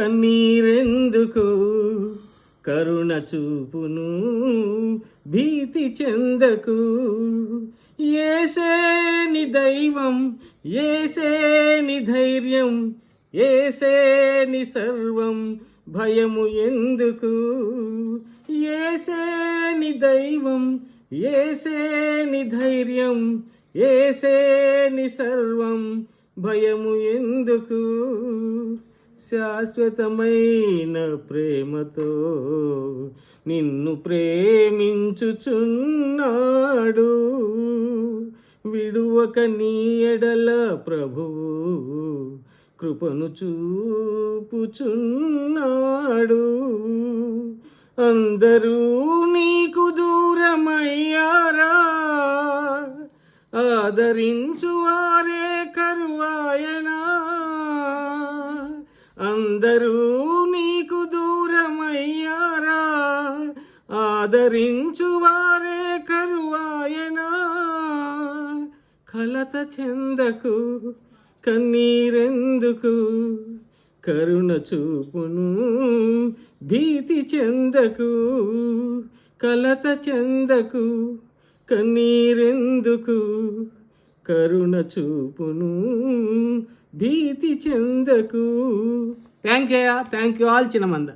కన్నీరెందుకు కరుణ చూపును, భీతి చెందకు. యేసే ని దైవం, యేసే ని ధైర్యం, యేసే ని సర్వం, భయము ఎందుకు. యేసే ని దైవం, యేసే ని ధైర్యం, యేసే ని సర్వం, భయము ఎందుకు. శాశ్వతమైన ప్రేమతో నిన్ను ప్రేమించుచున్నాడు. విడువక నీ ఎడల ప్రభువు కృపను చూపుచున్నాడు. అందరూ నీకు దూరమయ్యారా, ఆదరించువారే కరువాయనా. అందరూ నీకు దూరమయ్యారా, ఆదరించువారే కరువాయనా. కలత చెందకు, కన్నీరెందుకు, కరుణ చూపును, భీతి చెందకు. కలత చెందకు, కన్నీరెందుకు, కరుణ చూపును, భీతి చెందకు. Thank you all చిన్నమంద.